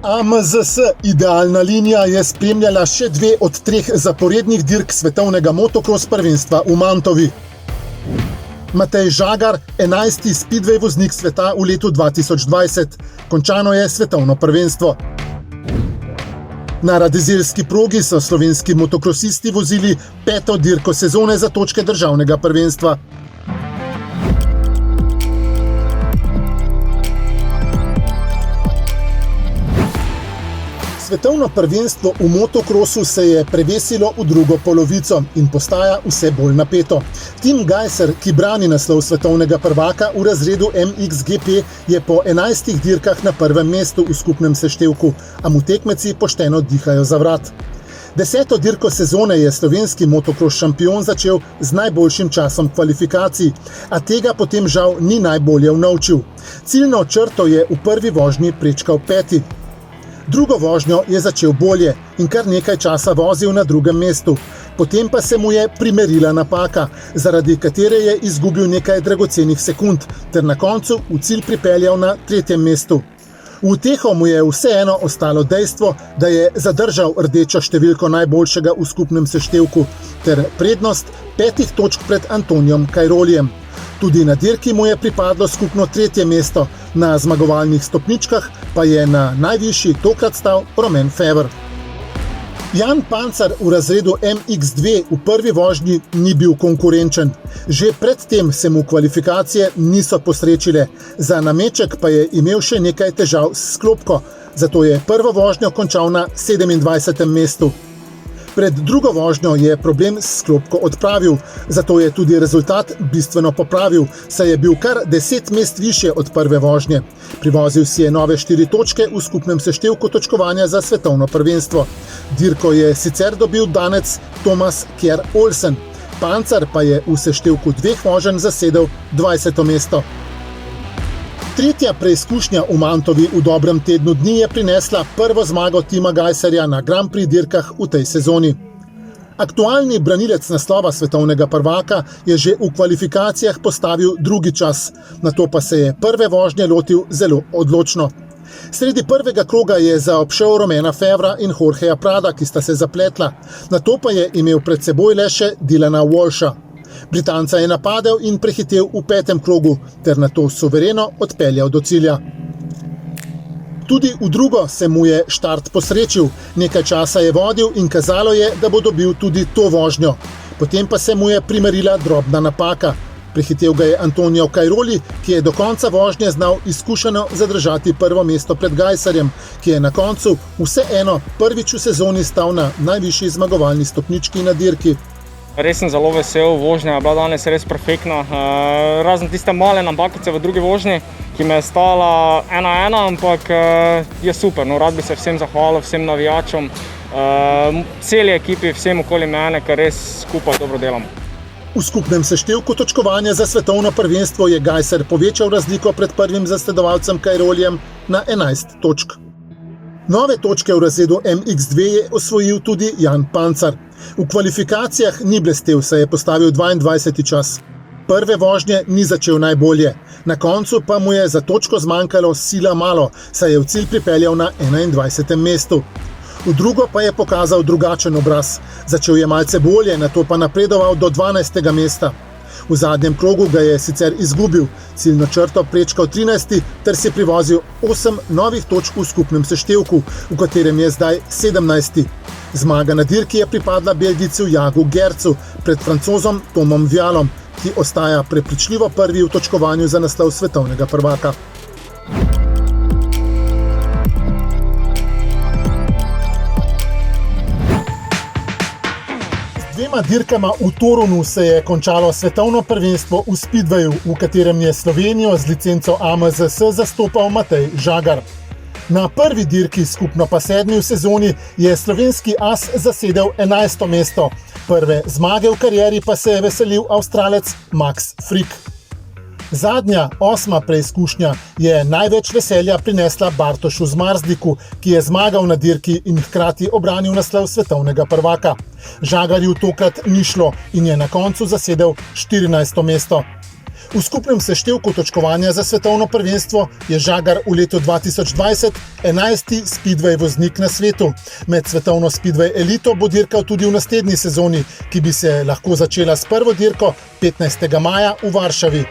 AMZS idealna linija je spremljala še 2 od 3 zaporednih dirk svetovnega motocross prvenstva v Mantovi. Matej Žagar, 11. speedway voznik sveta v letu 2020. Končano je svetovno prvenstvo. Na radizelski progi so slovenski motokrosisti vozili 5. dirko sezone za točke državnega prvenstva. Svetovno prvenstvo v motokrosu se je prevesilo v drugo polovico in postaja vse bolj napeto. Tim Gajser, ki brani naslov svetovnega prvaka v razredu MXGP, je po 11 dirkah na prvem mestu v skupnem seštevku, a mu tekmeci pošteno dihajo za vrat. 10. dirko sezone je slovenski motokros šampion začel z najboljšim časom kvalifikacij, a tega potem žal ni najbolje vnovčil. Ciljno črto je v prvi vožnji prečkal 5. Drugo vožnjo je začel bolje in kar nekaj časa vozil na drugem mestu. Potem pa se mu je primerila napaka, zaradi katere je izgubil nekaj dragocenih sekund, ter na koncu v cilj pripeljal na 3. mestu. V uteho mu je vseeno ostalo dejstvo, da je zadržal rdečo številko najboljšega v skupnem seštevku, ter prednost 5 točk pred Antonijom Cairolijem. Tudi na dirki mu je pripadlo skupno 3. mesto, na zmagovalnih stopničkah pa je na najvišji tokrat stal Romain Febvre. Jan Pancar v razredu MX2 v prvi vožnji ni bil konkurenčen. Že predtem se mu kvalifikacije niso posrečile, za nameček pa je imel še nekaj težav s sklopko, zato je prvo vožnjo končal na 27. mestu. Pred drugo vožnjo je problem s sklopko odpravil, zato je tudi rezultat bistveno popravil, saj je bil kar 10 mest višje od prve vožnje. Privozil si je nove 4 točke v skupnem seštevku točkovanja za svetovno prvenstvo. Dirko je sicer dobil danec Thomas Kjær Olsen, Pancar pa je v seštevku 2 voženj zasedel 20. mesto. Tretja preizkušnja v Mantovi v dobrem tednu dni je prinesla prvo zmago Tima Gajserja na Grand Prix dirkah v tej sezoni. Aktualni branilec naslova svetovnega prvaka je že v kvalifikacijah postavil drugi čas, nato pa se je prve vožnje lotil zelo odločno. Sredi prvega kroga je zaobšel Romaina Febvra in Jorgeja Prada, ki sta se zapletla, nato pa je imel pred seboj le še Dylana Walsha. Britanca je napadel in prehitel v 5. krogu, ter nato suvereno odpeljal do cilja. Tudi v drugo se mu je štart posrečil, nekaj časa je vodil in kazalo je, da bo dobil tudi to vožnjo. Potem pa se mu je primerila drobna napaka. Prehitel ga je Antonio Cairoli, ki je do konca vožnje znal izkušeno zadržati prvo mesto pred Gajserjem, ki je na koncu vseeno prvič v sezoni stal na najvišji zmagovalni stopnički na dirki. Res sem zelo vesel, vožnja je bila danes res perfektna, razen tiste male napakice v drugi vožnji, ki me je stala 1:1, ampak je super. Rad bi se vsem zahvalil, vsem navijačom, celi ekipi, vsem okoli mene, ker res skupaj dobro delamo. V skupnem seštevku točkovanja za svetovno prvenstvo je Gajser povečal razliko pred prvim zasledovalcem Cairolijem na 11 točk. Nove točke v razredu MX2 je osvojil tudi Jan Pancar. V kvalifikacijah ni blestel, saj je postavil 22. čas. Prve vožnje ni začel najbolje, na koncu pa mu je za točko zmanjkalo sila malo, saj je v cilj pripeljal na 21. mestu. V drugo pa je pokazal drugačen obraz. Začel je malce bolje, nato pa napredoval do 12. mesta. V zadnjem krogu ga je sicer izgubil, ciljno črto prečkal 13. ter si privozil 8 novih točk v skupnem seštevku, v katerem je zdaj 17. Zmaga na dirki je pripadla Belgijcu Jagu Gercu pred Francozom Tomom Vialom, ki ostaja prepričljivo prvi v točkovanju za naslov svetovnega prvaka. Dvema dirkama v Torunu se je končalo svetovno prvenstvo v speedwayu, v katerem je Slovenijo z licenco AMZS zastopal Matej Žagar. Na prvi dirki, skupno pa 7. v sezoni, je slovenski as zasedel 11. mesto. Prve zmage v karieri pa se je veselil Avstralec Max Frick. Zadnja, 8. preizkušnja je največ veselja prinesla Bartošu Zmarzliku, ki je zmagal na dirki in hkrati obranil naslov svetovnega prvaka. Žagarju tokrat ni šlo in je na koncu zasedel 14. mesto. V skupnem seštevku točkovanja za svetovno prvenstvo je Žagar v letu 2020 11. speedway voznik na svetu. Med svetovno speedway elito bo dirkal tudi v naslednji sezoni, ki bi se lahko začela s prvo dirko 15. maja v Varšavi.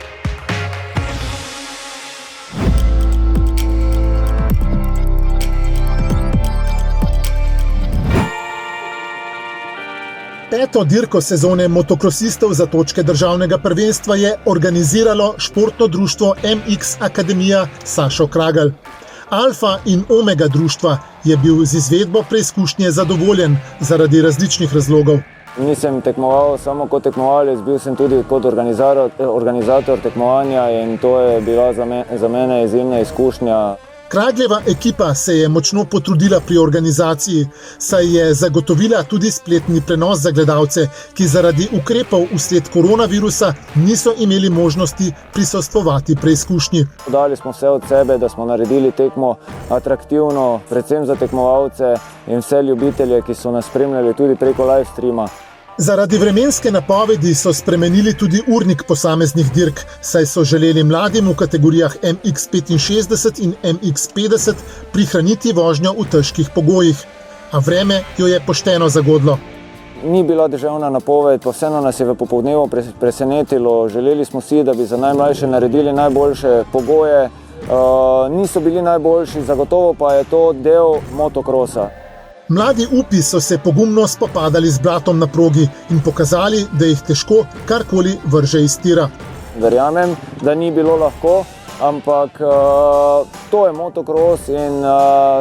Peto dirko sezone motokrosistov za točke državnega prvenstva je organiziralo športno društvo MX Akademija Sašo Kragelj. Alfa in Omega društva je bil z izvedbo preizkušnje zadovoljen zaradi različnih razlogov. Nisem tekmoval samo kot tekmovalec, bil sem tudi kot organizator tekmovanja in to je bila za mene izjemna izkušnja. Kragljeva ekipa se je močno potrudila pri organizaciji, saj je zagotovila tudi spletni prenos za gledalce, ki zaradi ukrepov vsled koronavirusa niso imeli možnosti prisostvovati preizkušnji. Dali smo vse od sebe, da smo naredili tekmo atraktivno, predvsem za tekmovalce in vse ljubitelje, ki so nas spremljali tudi preko live streama. Zaradi vremenske napovedi so spremenili tudi urnik posameznih dirk, saj so želeli mladim v kategorijah MX65 in MX50 prihraniti vožnjo v težkih pogojih. A vreme jo je pošteno zagodlo. Ni bila deževna napoved, pa vseeno nas je v popoldnevu presenetilo. Želeli smo si, da bi za najmlajše naredili najboljše pogoje. Niso bili najboljši, zagotovo pa je to del motokrosa. Mladi upi so se pogumno spopadali z blatom na progi in pokazali, da jih težko karkoli vrže iz tira. Verjamem, da ni bilo lahko, ampak to je motokros in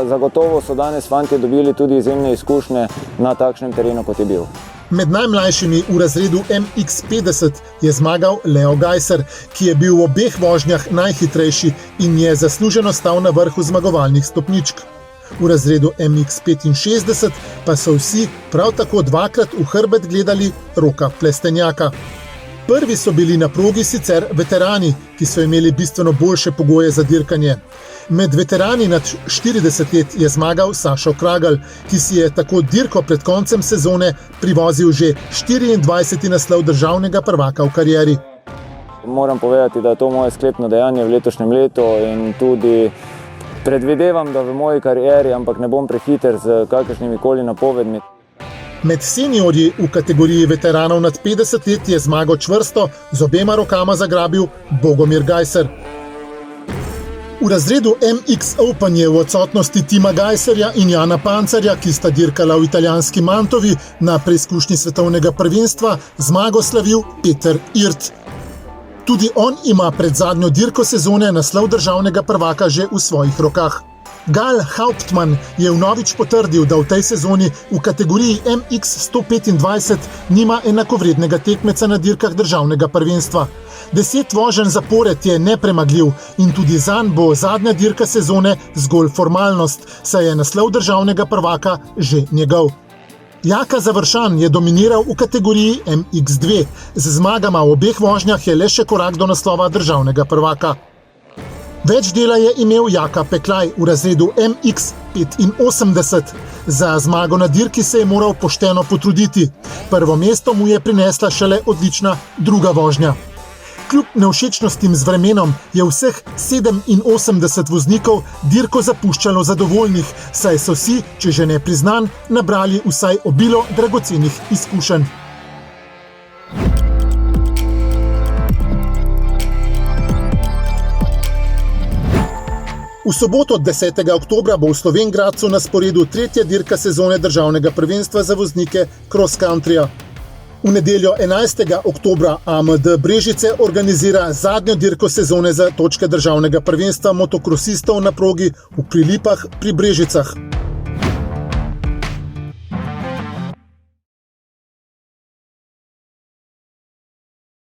zagotovo so danes fantje dobili tudi izjemne izkušnje na takšnem terenu, kot je bil. Med najmlajšimi v razredu MX50 je zmagal Leo Gajser, ki je bil v obeh vožnjah najhitrejši in je zasluženo stal na vrhu zmagovalnih stopničk. V razredu MX65 pa so vsi prav tako dvakrat v hrbet gledali Roka Plestenjaka. Prvi so bili na progi sicer veterani, ki so imeli bistveno boljše pogoje za dirkanje. Med veterani nad 40 let je zmagal Sašo Kragelj, ki si je tako dirko pred koncem sezone privozil že 24. naslov državnega prvaka v karieri. Moram povedati, da je to moje sklepno dejanje v letošnjem letu in tudi predvidevam, da v moji karieri, ampak ne bom prehiter z kakršnimi koli napovedmi. Med seniorji v kategoriji veteranov nad 50 let je zmago čvrsto z obema rokama zagrabil Bogomir Gajser. V razredu MX Open je v odsotnosti Tima Gajserja in Jana Pancarja, ki sta dirkala v italijanski Mantovi na preizkušnji svetovnega prvenstva, zmago slavil Peter Irt. Tudi on ima pred zadnjo dirko sezone naslov državnega prvaka že v svojih rokah. Gal Hauptmann je vnovič potrdil, da v tej sezoni v kategoriji MX125 nima enakovrednega tekmeca na dirkah državnega prvenstva. 10 voženj zapored je nepremagljiv in tudi zanj bo zadnja dirka sezone zgolj formalnost, saj je naslov državnega prvaka že njegov. Jaka Završan je dominiral v kategoriji MX2. Z zmagama v obeh vožnjah je le še korak do naslova državnega prvaka. Več dela je imel Jaka Peklaj v razredu MX85. Za zmago na dirki se je moral pošteno potruditi. Prvo mesto mu je prinesla šele odlična druga vožnja. Kljub nevšečnostim z vremenom je vseh 87 voznikov dirko zapuščalo zadovoljnih, saj so si, če že ne priznan, nabrali vsaj obilo dragocenih izkušenj. V soboto 10. oktobra bo v Slovenj Gradcu na sporedu tretja dirka sezone državnega prvenstva za voznike cross countryja. V nedeljo 11. oktobra AMD Brežice organizira zadnjo dirko sezone za točke državnega prvenstva motokrosistov na progi v Prilipah pri Brežicah.